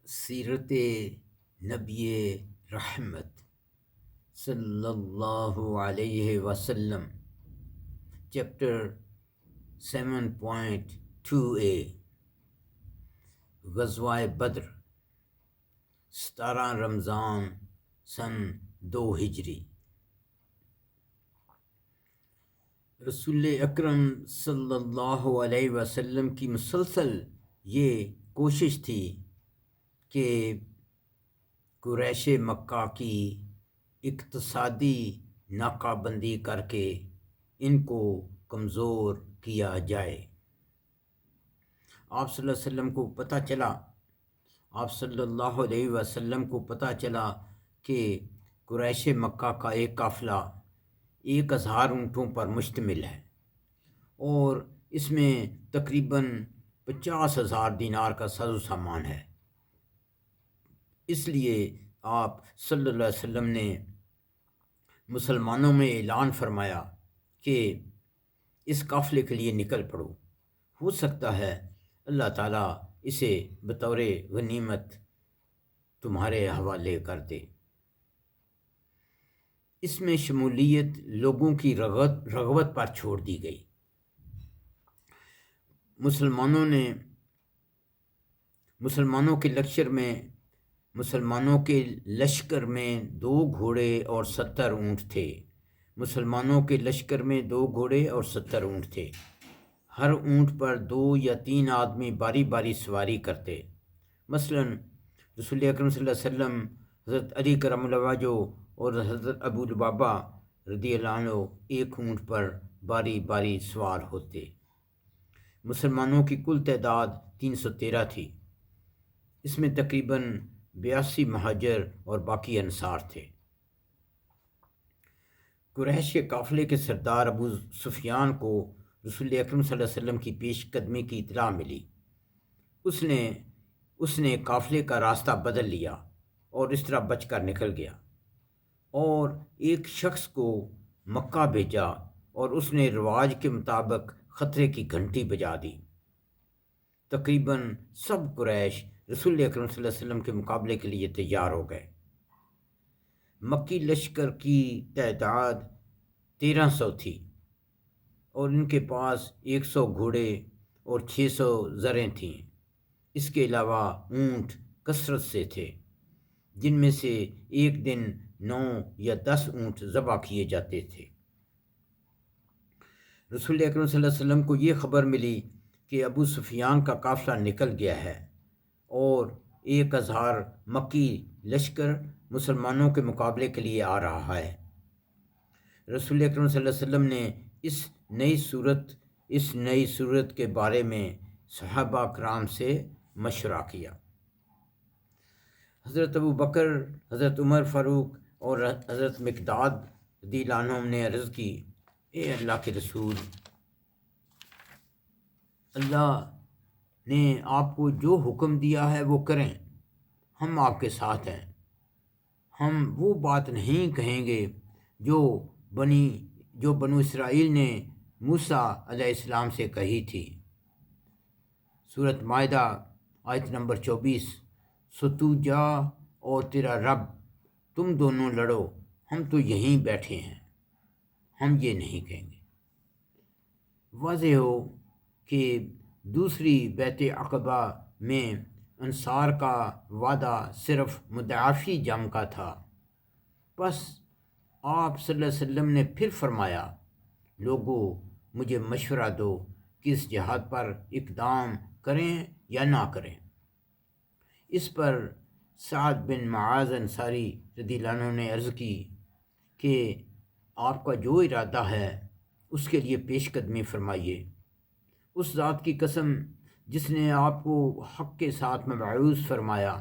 سیرت نبی رحمت صلی اللہ علیہ وسلم، چیپٹر 7.2a، غزوہ بدر، 17 رمضان سن 2 ہجری۔ رسول اکرم صلی اللہ علیہ وسلم کی مسلسل یہ کوشش تھی کہ قریش مکہ کی اقتصادی ناکہ بندی کر کے ان کو کمزور کیا جائے۔ آپ صلی اللہ علیہ وسلم کو پتہ چلا کہ قریش مکہ کا ایک قافلہ 1000 اونٹوں پر مشتمل ہے اور اس میں تقریباً 50,000 دینار کا ساز و سامان ہے۔ اس لیے آپ صلی اللہ علیہ وسلم نے مسلمانوں میں اعلان فرمایا کہ اس قافلے کے لیے نکل پڑو، ہو سکتا ہے اللہ تعالیٰ اسے بطور غنیمت تمہارے حوالے کر دے۔ اس میں شمولیت لوگوں کی رغبت پر چھوڑ دی گئی۔ مسلمانوں کے لشکر میں 2 گھوڑے اور 70 اونٹ تھے۔ ہر اونٹ پر 2 یا 3 آدمی باری باری سواری کرتے۔ مثلا رسول اکرم صلی اللہ علیہ وسلم، حضرت علی کرم اللہ وجہہ اور حضرت ابو لبابہ رضی اللہ عنہ ایک اونٹ پر باری باری سوار ہوتے۔ مسلمانوں کی کل تعداد 313 تھی۔ اس میں تقریباً 82 مہاجر اور باقی انصار تھے۔ قریش کے قافلے کے سردار ابو سفیان کو رسول اکرم صلی اللہ علیہ وسلم کی پیش قدمی کی اطلاع ملی۔ اس نے قافلے کا راستہ بدل لیا اور اس طرح بچ کر نکل گیا اور ایک شخص کو مکہ بھیجا اور اس نے رواج کے مطابق خطرے کی گھنٹی بجا دی۔ تقریباً سب قریش رسول اکرم صلی اللہ علیہ وسلم کے مقابلے کے لیے تیار ہو گئے۔ مکی لشکر کی تعداد 1300 تھی اور ان کے پاس 100 گھوڑے اور 600 زریں تھیں۔ اس کے علاوہ اونٹ کثرت سے تھے، جن میں سے ایک دن 9 یا 10 اونٹ ذبح کیے جاتے تھے۔ رسول اکرم صلی اللہ علیہ وسلم کو یہ خبر ملی کہ ابو سفیان کا قافلہ نکل گیا ہے اور 1000 مکی لشکر مسلمانوں کے مقابلے کے لیے آ رہا ہے۔ رسول اکرم صلی اللہ علیہ وسلم نے اس نئی صورت کے بارے میں صحابہ کرام سے مشورہ کیا۔ حضرت ابو بکر، حضرت عمر فاروق اور حضرت مقداد رضی اللہ عنہم نے عرض کی، اے اللہ کے رسول، اللہ نے آپ کو جو حکم دیا ہے وہ کریں، ہم آپ کے ساتھ ہیں۔ ہم وہ بات نہیں کہیں گے جو بنو اسرائیل نے موسیٰ علیہ السلام سے کہی تھی۔ سورۃ مائدہ آیت نمبر 24، سو تو جا اور تیرا رب، تم دونوں لڑو، ہم تو یہیں بیٹھے ہیں، ہم یہ نہیں کہیں گے۔ واضح ہو کہ دوسری بیعت عقبہ میں انصار کا وعدہ صرف مدافعی جنگ کا تھا۔ بس آپ صلی اللہ علیہ وسلم نے پھر فرمایا، لوگو مجھے مشورہ دو کہ اس جہاد پر اقدام کریں یا نہ کریں۔ اس پر سعد بن معاذ انصاری رضی اللہ عنہ نے عرض کی کہ آپ کا جو ارادہ ہے اس کے لیے پیش قدمی فرمائیے۔ اس ذات کی قسم جس نے آپ کو حق کے ساتھ مبعوث فرمایا،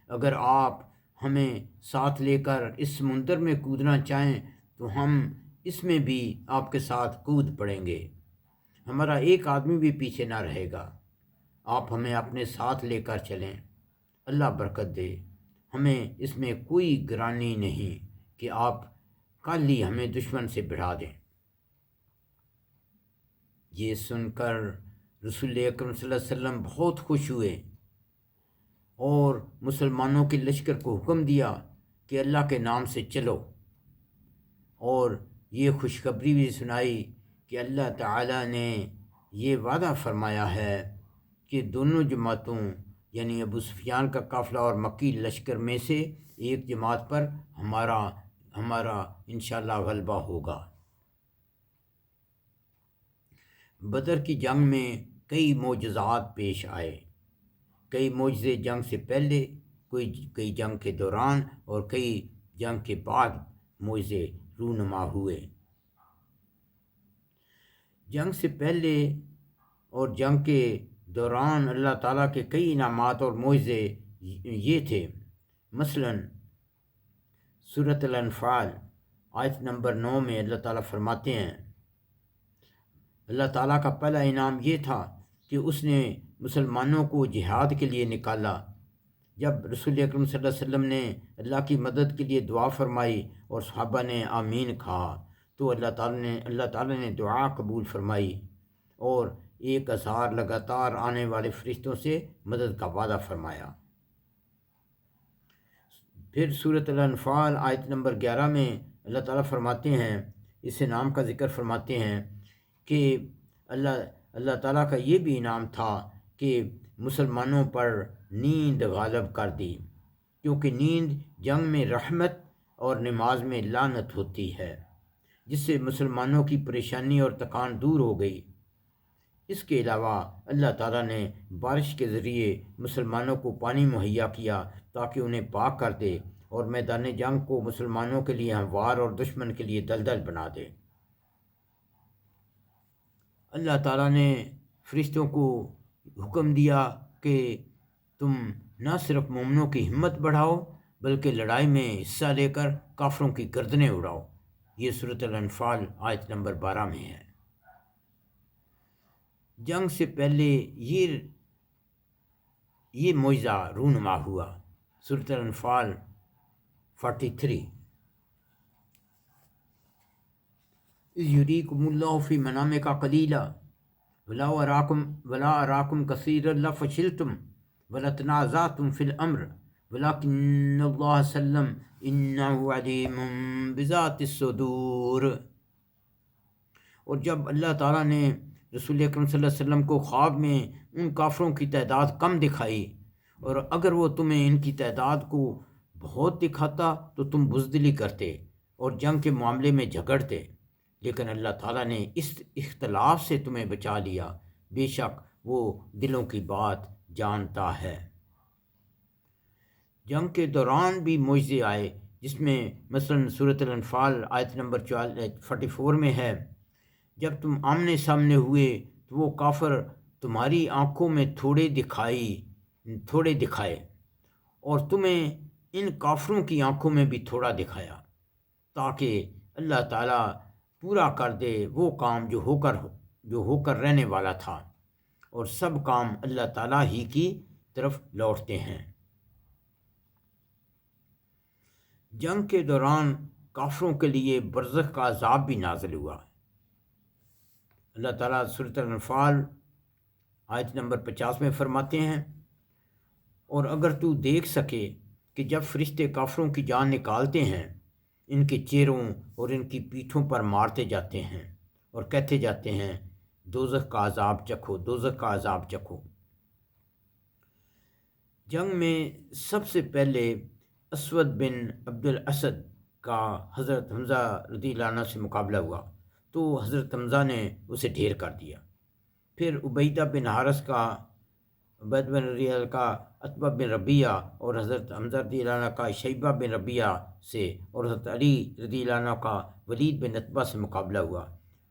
اگر آپ ہمیں ساتھ لے کر اس سمندر میں کودنا چاہیں تو ہم اس میں بھی آپ کے ساتھ کود پڑیں گے، ہمارا ایک آدمی بھی پیچھے نہ رہے گا۔ آپ ہمیں اپنے ساتھ لے کر چلیں، اللہ برکت دے، ہمیں اس میں کوئی گرانی نہیں کہ آپ کل ہی ہمیں دشمن سے بڑھا دیں۔ یہ سن کر رسول اکرم صلی اللہ علیہ وسلم بہت خوش ہوئے اور مسلمانوں کے لشکر کو حکم دیا کہ اللہ کے نام سے چلو، اور یہ خوشخبری بھی سنائی کہ اللہ تعالیٰ نے یہ وعدہ فرمایا ہے کہ دونوں جماعتوں یعنی ابو سفیان کا قافلہ اور مکی لشکر میں سے ایک جماعت پر ہمارا انشاءاللہ غلبہ ہوگا۔ بدر کی جنگ میں کئی معجزات پیش آئے، کئی معجزے جنگ سے پہلے، کئی جنگ کے دوران اور کئی جنگ کے بعد معجزے رونما ہوئے۔ جنگ سے پہلے اور جنگ کے دوران اللہ تعالیٰ کے کئی انعامات اور معجزے یہ تھے، مثلا سورۃ الانفال آیت نمبر 9 میں اللہ تعالیٰ فرماتے ہیں، اللہ تعالیٰ کا پہلا انعام یہ تھا کہ اس نے مسلمانوں کو جہاد کے لیے نکالا۔ جب رسول اکرم صلی اللہ علیہ وسلم نے اللہ کی مدد کے لیے دعا فرمائی اور صحابہ نے آمین کہا تو اللہ تعالیٰ نے دعا قبول فرمائی اور 1000 لگاتار آنے والے فرشتوں سے مدد کا وعدہ فرمایا۔ پھر سورۃ الانفال آیت نمبر 11 میں اللہ تعالیٰ فرماتے ہیں، اس انعام کا ذکر فرماتے ہیں کہ اللہ تعالیٰ کا یہ بھی انعام تھا کہ مسلمانوں پر نیند غالب کر دی، کیونکہ نیند جنگ میں رحمت اور نماز میں لعنت ہوتی ہے، جس سے مسلمانوں کی پریشانی اور تکان دور ہو گئی۔ اس کے علاوہ اللہ تعالیٰ نے بارش کے ذریعے مسلمانوں کو پانی مہیا کیا تاکہ انہیں پاک کر دے اور میدان جنگ کو مسلمانوں کے لیے ہموار اور دشمن کے لیے دلدل بنا دے۔ اللہ تعالیٰ نے فرشتوں کو حکم دیا کہ تم نہ صرف مومنوں کی ہمت بڑھاؤ بلکہ لڑائی میں حصہ لے کر کافروں کی گردنیں اڑاؤ۔ یہ سورۃ الانفال آیت نمبر 12 میں ہے۔ جنگ سے پہلے یہ معجزہ رونما ہوا، سورۃ الانفال 43۔ یریکم اللہ فی منامک قلیلا ولا اراکم کثیرا لفشلتم ولتنازعتم فی الامر ولکن اللہ سلم انہ علیم بذات الصدور۔ اور جب اللہ تعالیٰ نے رسول اکرم صلی اللہ علیہ وسلم کو خواب میں ان کافروں کی تعداد کم دکھائی، اور اگر وہ تمہیں ان کی تعداد کو بہت دکھاتا تو تم بزدلی کرتے اور جنگ کے معاملے میں جھگڑتے، لیکن اللہ تعالیٰ نے اس اختلاف سے تمہیں بچا لیا، بے شک وہ دلوں کی بات جانتا ہے۔ جنگ کے دوران بھی معجزے آئے، جس میں مثلا سورۃ الانفال آیت نمبر 44 میں ہے، جب تم آمنے سامنے ہوئے تو وہ کافر تمہاری آنکھوں میں تھوڑے دکھائے اور تمہیں ان کافروں کی آنکھوں میں بھی تھوڑا دکھایا، تاکہ اللہ تعالیٰ پورا کر دے وہ کام جو ہو کر رہنے والا تھا، اور سب کام اللہ تعالیٰ ہی کی طرف لوٹتے ہیں۔ جنگ کے دوران کافروں کے لیے برزخ کا عذاب بھی نازل ہوا۔ اللہ تعالیٰ سورۃ الانفال آیت نمبر 50 میں فرماتے ہیں، اور اگر تو دیکھ سکے کہ جب فرشتے کافروں کی جان نکالتے ہیں، ان کے چہروں اور ان کی پیٹھوں پر مارتے جاتے ہیں اور کہتے جاتے ہیں دوزخ کا عذاب چکھو، دوزخ کا عذاب چکھو۔ جنگ میں سب سے پہلے اسود بن عبد الاسد کا حضرت حمزہ رضی اللہ عنہ سے مقابلہ ہوا تو حضرت حمزہ نے اسے ڈھیر کر دیا۔ پھر عبیدہ بن حارث کا، عبید بن رضی اللہ کا عتبہ بن ربیعہ اور حضرت حمزہ رضی اللہ عنہ کا شیبہ بن ربیعہ سے، اور حضرت علی رضی اللہ عنہ کا ولید بن عتبہ سے مقابلہ ہوا۔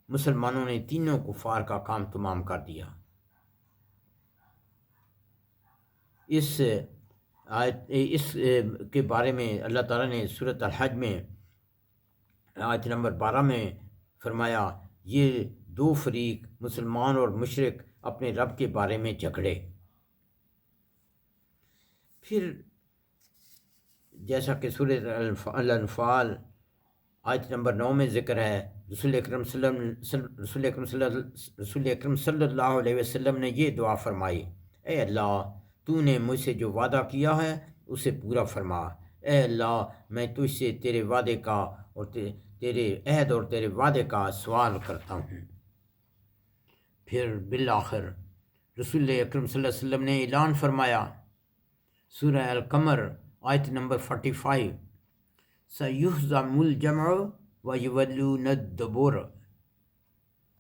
مسلمانوں نے تینوں کفار کا کام تمام کر دیا۔ اس کے بارے میں اللہ تعالیٰ نے سورۃ الحج میں آیت نمبر 12 میں فرمایا، یہ دو فریق مسلمان اور مشرک اپنے رب کے بارے میں جھگڑے۔ پھر جیسا کہ سورۃ الانفال آیت نمبر 9 میں ذکر ہے، رسول اکرم صلی اللہ علیہ وسلم نے یہ دعا فرمائی، اے اللہ، تو نے مجھ سے جو وعدہ کیا ہے اسے پورا فرما۔ اے اللہ، میں تجھ سے تیرے وعدے کا اور تیرے عہد اور تیرے وعدے کا سوال کرتا ہوں۔ پھر بالآخر رسول اکرم صلی اللہ علیہ وسلم نے اعلان فرمایا، سورہ القمر آیت نمبر 45، سَيُہْزَمُ الْجَمْعُ وَيُوَلُّونَ الدُّبُرَ،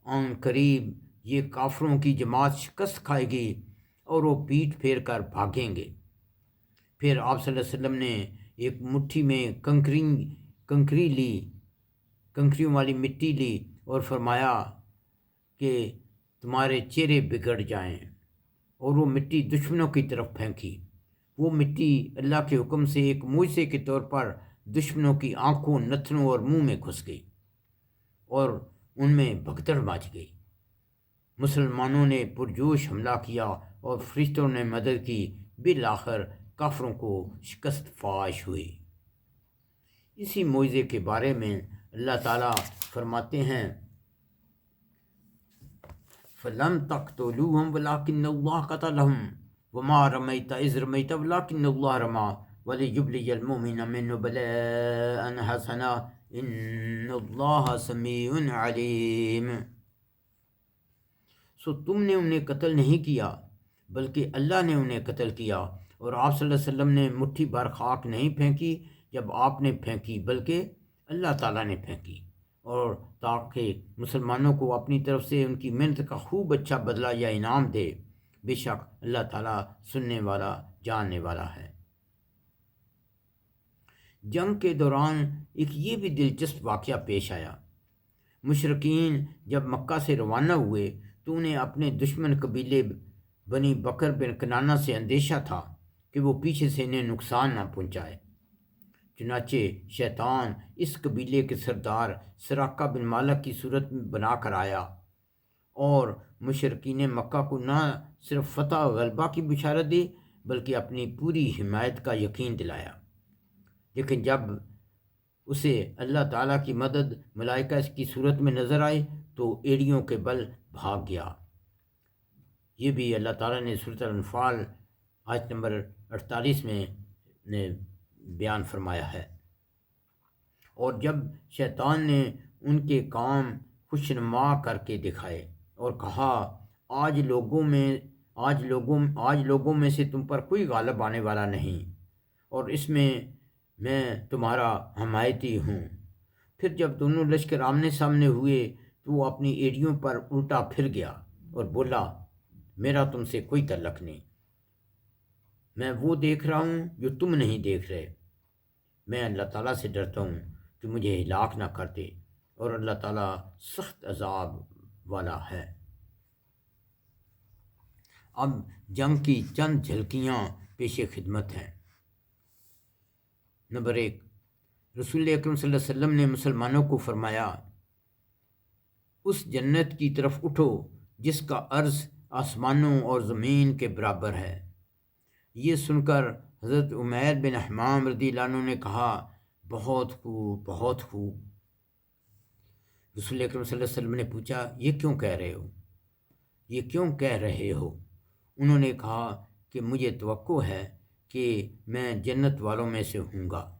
عن قریب یہ کافروں کی جماعت شکست کھائے گی اور وہ پیٹھ پھیر کر بھاگیں گے۔ پھر آپ صلی اللہ علیہ وسلم نے ایک مٹھی میں کنکریوں والی مٹی لی اور فرمایا کہ تمہارے چہرے بگڑ جائیں، اور وہ مٹی دشمنوں کی طرف پھینکی۔ وہ مٹی اللہ کے حکم سے ایک معجزے کے طور پر دشمنوں کی آنکھوں، نتنوں اور منہ میں گھس گئی اور ان میں بھگدڑ مچ گئی۔ مسلمانوں نے پرجوش حملہ کیا اور فرشتوں نے مدد کی۔ بالآخر کافروں کو شکست فاش ہوئی۔ اسی معجزے کے بارے میں اللہ تعالیٰ فرماتے ہیں، فَلَمْ تَقْتُلُوهُمْ وَلَٰكِنَّ اللَّهَ قَتَلَهُمْ وَمَا رَمَيْتَ إِذْ رَمَيْتَ وَلَٰكِنَّ اللَّهَ رَمَىٰ وَلِيُبْلِيَ الْمُؤْمِنَ مِنْهُ بَلَاءً حَسَنًا إِنَّ اللَّهَ سَمِيعٌ عَلِيمٌ۔ سو تم نے انہیں قتل نہیں کیا بلکہ اللہ نے انہیں قتل کیا، اور آپ صلی اللہ علیہ وسلم نے مٹھی بھر خاک نہیں پھینکی جب آپ نے پھینکی، بلکہ اللہ تعالیٰ نے پھینکی، اور تاکہ مسلمانوں کو اپنی طرف سے ان کی محنت کا خوب اچھا بدلہ یا انعام دے۔ بے شک اللہ تعالیٰ سننے والا، جاننے والا ہے۔ جنگ کے دوران ایک یہ بھی دلچسپ واقعہ پیش آیا۔ مشرکین جب مکہ سے روانہ ہوئے تو انہیں اپنے دشمن قبیلے بنی بکر بن کنانہ سے اندیشہ تھا کہ وہ پیچھے سے انہیں نقصان نہ پہنچائے۔ چنانچہ شیطان اس قبیلے کے سردار سراقہ بن مالک کی صورت میں بنا کر آیا اور مشرکین مکہ کو نہ صرف فتح و غلبہ کی بشارت دی بلکہ اپنی پوری حمایت کا یقین دلایا۔ لیکن جب اسے اللہ تعالیٰ کی مدد ملائکہ اس کی صورت میں نظر آئی تو ایڑیوں کے بل بھاگ گیا۔ یہ بھی اللہ تعالیٰ نے سورۃ الانفال آیت نمبر 48 میں نے بیان فرمایا ہے۔ اور جب شیطان نے ان کے کام خوشنما کر کے دکھائے اور کہا، آج لوگوں میں سے تم پر کوئی غالب آنے والا نہیں، اور اس میں تمہارا حمایتی ہوں۔ پھر جب دونوں لشکر آمنے سامنے ہوئے تو وہ اپنی ایڑیوں پر الٹا پھر گیا اور بولا، میرا تم سے کوئی تعلق نہیں، میں وہ دیکھ رہا ہوں جو تم نہیں دیکھ رہے۔ میں اللہ تعالیٰ سے ڈرتا ہوں کہ مجھے ہلاک نہ کر دے، اور اللہ تعالیٰ سخت عذاب والا ہے۔ اب جنگ کی چند جھلکیاں پیش خدمت ہیں۔ نمبر 1، رسول اکرم صلی اللہ علیہ وسلم نے مسلمانوں کو فرمایا، اس جنت کی طرف اٹھو جس کا عرض آسمانوں اور زمین کے برابر ہے۔ یہ سن کر حضرت عمیر بن حمام رضی اللہ عنہ نے کہا، بہت خوب، بہت خوب۔ رسول اکرم صلی اللہ علیہ وسلم نے پوچھا، یہ کیوں کہہ رہے ہو؟ انہوں نے کہا کہ مجھے توقع ہے کہ میں جنت والوں میں سے ہوں گا۔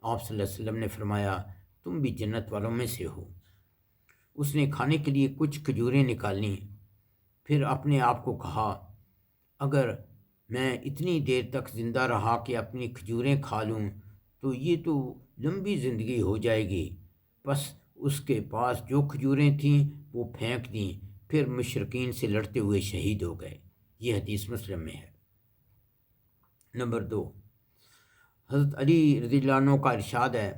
آپ صلی اللہ علیہ وسلم نے فرمایا، تم بھی جنت والوں میں سے ہو۔ اس نے کھانے کے لیے کچھ کھجوریں نکالیں، پھر اپنے آپ کو کہا، اگر میں اتنی دیر تک زندہ رہا کہ اپنی کھجوریں کھا لوں تو یہ تو لمبی زندگی ہو جائے گی۔ بس اس کے پاس جو کھجوریں تھیں وہ پھینک دیں، پھر مشرکین سے لڑتے ہوئے شہید ہو گئے۔ یہ حدیث مسلم میں ہے۔ نمبر 2، حضرت علی رضی اللہ عنہ کا ارشاد ہے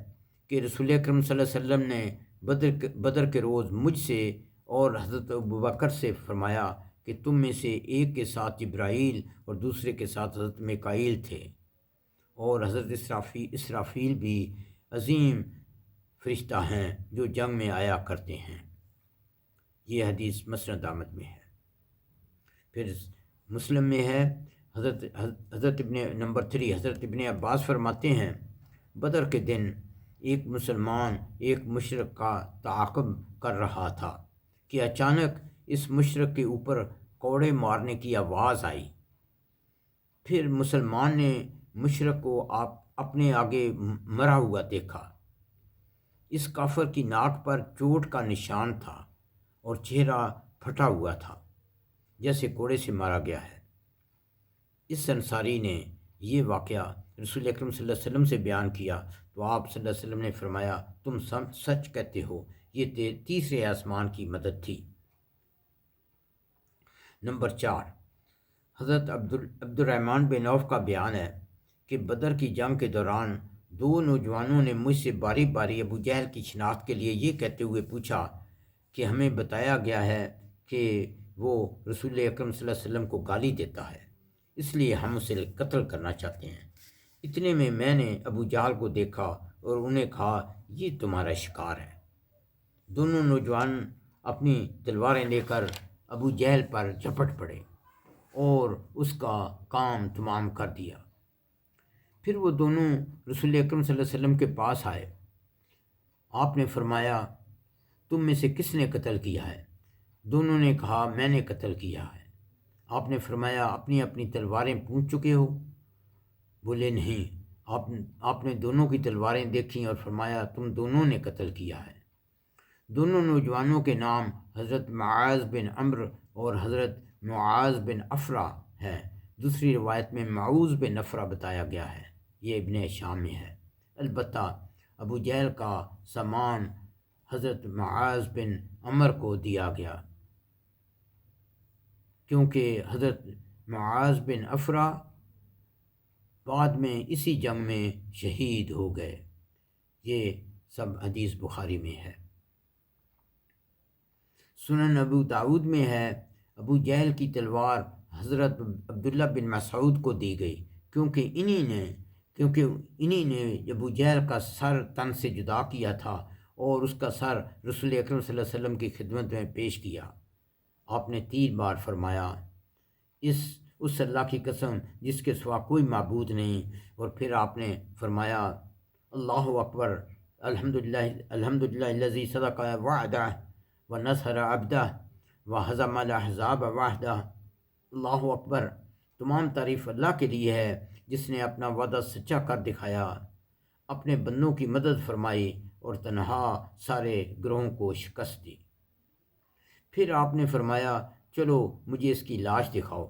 کہ رسول اکرم صلی اللہ علیہ وسلم نے بدر کے روز مجھ سے اور حضرت ابوبکر سے فرمایا کہ تم میں سے ایک کے ساتھ جبرائیل اور دوسرے کے ساتھ حضرت میکائیل تھے، اور حضرت اسرافیل بھی عظیم فرشتہ ہیں جو جنگ میں آیا کرتے ہیں۔ یہ حدیث مسند احمد میں ہے۔ پھر مسلم میں ہے، حضرت ابن عباس فرماتے ہیں، بدر کے دن ایک مسلمان ایک مشرک کا تعاقب کر رہا تھا کہ اچانک اس مشرک کے اوپر کوڑے مارنے کی آواز آئی۔ پھر مسلمان نے مشرق کو اپنے آگے مرا ہوا دیکھا۔ اس کافر کی ناک پر چوٹ کا نشان تھا اور چہرہ پھٹا ہوا تھا، جیسے کوڑے سے مارا گیا ہے۔ اس انصاری نے یہ واقعہ رسول اکرم صلی اللہ علیہ وسلم سے بیان کیا تو آپ صلی اللہ علیہ وسلم نے فرمایا، تم سچ کہتے ہو، یہ تیسرے آسمان کی مدد تھی۔ نمبر 4، حضرت عبد الرحمن بن عوف کا بیان ہے کہ بدر کی جنگ کے دوران 2 نوجوانوں نے مجھ سے باری باری ابو جہل کی شناخت کے لیے یہ کہتے ہوئے پوچھا کہ ہمیں بتایا گیا ہے کہ وہ رسول اکرم صلی اللہ علیہ وسلم کو گالی دیتا ہے، اس لیے ہم اسے قتل کرنا چاہتے ہیں۔ اتنے میں نے ابو جہل کو دیکھا اور انہیں کہا، یہ تمہارا شکار ہے۔ دونوں نوجوان اپنی تلواریں لے کر ابو جہل پر جھپٹ پڑے اور اس کا کام تمام کر دیا۔ پھر وہ دونوں رسول اکرم صلی اللہ علیہ وسلم کے پاس آئے۔ آپ نے فرمایا، تم میں سے کس نے قتل کیا ہے؟ دونوں نے کہا، میں نے قتل کیا ہے۔ آپ نے فرمایا، اپنی اپنی تلواریں پونچھ چکے ہو؟ بولے نہیں۔ آپ نے دونوں کی تلواریں دیکھیں اور فرمایا، تم دونوں نے قتل کیا ہے۔ دونوں نوجوانوں کے نام حضرت معاذ بن عمرو اور حضرت معاذ بن افرا ہے۔ دوسری روایت میں معوذ بن افرا بتایا گیا ہے، یہ ابن شام میں ہے۔ البتہ ابو جہل کا سامان حضرت معاذ بن عمر کو دیا گیا، کیونکہ حضرت معاذ بن افرا بعد میں اسی جنگ میں شہید ہو گئے۔ یہ سب حدیث بخاری میں ہے۔ سنن ابو داود میں ہے، ابو جہل کی تلوار حضرت عبداللہ بن مسعود کو دی گئی، کیونکہ انہی نے ابو جہل کا سر تن سے جدا کیا تھا اور اس کا سر رسول اکرم صلی اللہ علیہ وسلم کی خدمت میں پیش کیا۔ آپ نے 3 بار فرمایا، اس اللہ کی قسم جس کے سوا کوئی معبود نہیں، اور پھر آپ نے فرمایا، اللہ اکبر، الحمدللہ الذی صدق وعدہ ونصر عبدہ وہزم الاحزاب وحدہ۔ اللہ اکبر، تمام تعریف اللہ کے لیے ہے جس نے اپنا وعدہ سچا کر دکھایا، اپنے بندوں کی مدد فرمائی اور تنہا سارے گروہوں کو شکست دی۔ پھر آپ نے فرمایا، چلو مجھے اس کی لاش دکھاؤ۔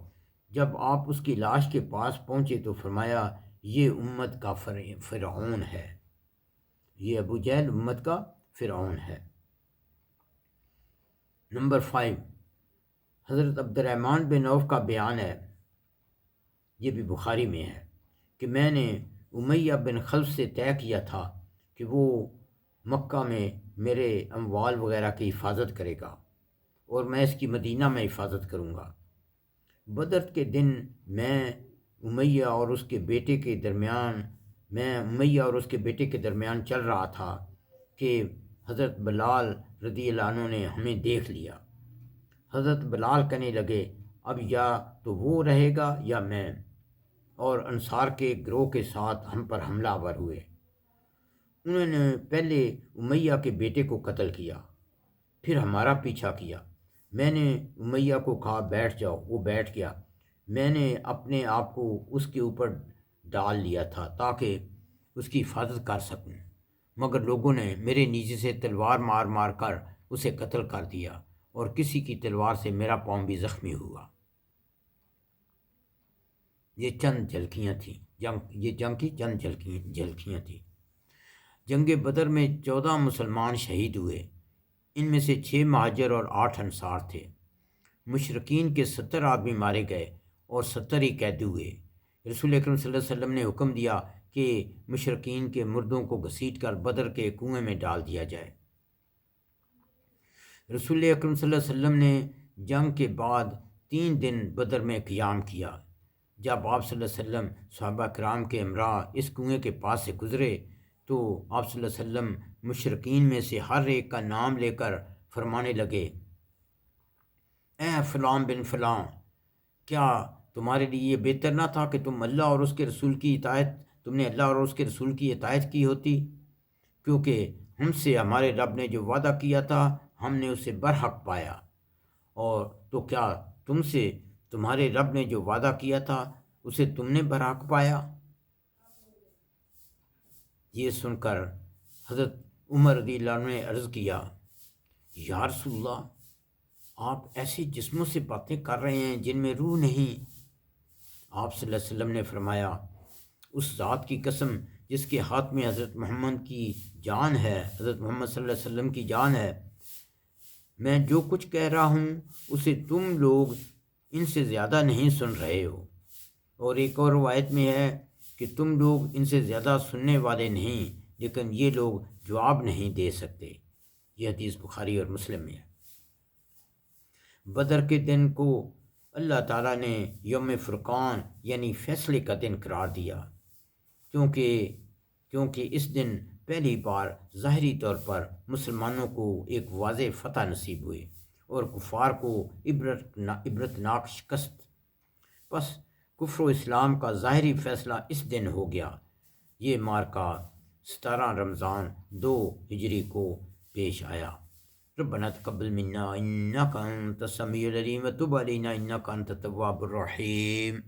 جب آپ اس کی لاش کے پاس پہنچے تو فرمایا، یہ امت کا فرعون ہے، یہ ابو جہل امت کا فرعون ہے۔ نمبر 5، حضرت عبد الرحمن بن عوف کا بیان ہے، یہ بھی بخاری میں ہے، کہ میں نے امیہ بن خلف سے طے کیا تھا کہ وہ مکہ میں میرے اموال وغیرہ کی حفاظت کرے گا اور میں اس کی مدینہ میں حفاظت کروں گا۔ بدر کے دن میں امیہ اور اس کے بیٹے کے درمیان چل رہا تھا کہ حضرت بلال رضی اللہ عنہ نے ہمیں دیکھ لیا۔ حضرت بلال کہنے لگے، اب یا تو وہ رہے گا یا میں، اور انصار کے گروہ کے ساتھ ہم پر حملہ آور ہوئے۔ انہوں نے پہلے امیہ کے بیٹے کو قتل کیا، پھر ہمارا پیچھا کیا۔ میں نے امیہ کو کہا، بیٹھ جاؤ، وہ بیٹھ گیا۔ میں نے اپنے آپ کو اس کے اوپر ڈال لیا تھا تاکہ اس کی حفاظت کر سکوں، مگر لوگوں نے میرے نیچے سے تلوار مار مار کر اسے قتل کر دیا، اور کسی کی تلوار سے میرا پاؤں بھی زخمی ہوا۔ یہ چند جھلکیاں تھیں، یہ جنگ کی چند جھلکیاں تھیں۔ جنگ بدر میں 14 مسلمان شہید ہوئے، ان میں سے 6 مہاجر اور 8 انصار تھے۔ مشرکین کے 70 آدمی مارے گئے اور 70 ہی قیدی ہوئے۔ رسول اکرم صلی اللہ علیہ وسلم نے حکم دیا کہ مشرکین کے مردوں کو گھسیٹ کر بدر کے کنویں میں ڈال دیا جائے۔ رسول اکرم صلی اللہ علیہ وسلم نے جنگ کے بعد 3 دن بدر میں قیام کیا۔ جب آپ صلی اللہ علیہ وسلم صحابہ کرام کے ہمراہ اس کنویں کے پاس سے گزرے تو آپ صلی اللہ علیہ وسلم مشرکین میں سے ہر ایک کا نام لے کر فرمانے لگے، اے فلاں بن فلاں، کیا تمہارے لیے یہ بہتر نہ تھا کہ تم نے اللہ اور اس کے رسول کی اطاعت کی ہوتی، کیونکہ ہم سے ہمارے رب نے جو وعدہ کیا تھا ہم نے اسے برحق پایا، اور تو کیا تم سے تمہارے رب نے جو وعدہ کیا تھا اسے تم نے برحق پایا؟ یہ سن کر حضرت عمر رضی اللہ عنہ نے عرض کیا، یا رسول اللہ، آپ ایسے جسموں سے باتیں کر رہے ہیں جن میں روح نہیں۔ آپ صلی اللہ علیہ وسلم نے فرمایا، اس ذات کی قسم جس کے ہاتھ میں حضرت محمد کی جان ہے، حضرت محمد صلی اللہ علیہ وسلم کی جان ہے، میں جو کچھ کہہ رہا ہوں اسے تم لوگ ان سے زیادہ نہیں سن رہے ہو، اور ایک اور روایت میں ہے کہ تم لوگ ان سے زیادہ سننے والے نہیں، لیکن یہ لوگ جواب نہیں دے سکتے۔ یہ حدیث بخاری اور مسلم میں ہے۔ بدر کے دن کو اللہ تعالیٰ نے یوم فرقان یعنی فیصلے کا دن قرار دیا، کیونکہ اس دن پہلی بار ظاہری طور پر مسلمانوں کو ایک واضح فتح نصیب ہوئی اور کفار کو عبرتناک شکست۔ پس کفر و اسلام کا ظاہری فیصلہ اس دن ہو گیا۔ یہ مارکہ 17 رمضان 2 ہجری کو پیش آیا۔ ربنا تقبل منا انک انت السمیع العلیم وتب علینا انک انت التواب الرحیم۔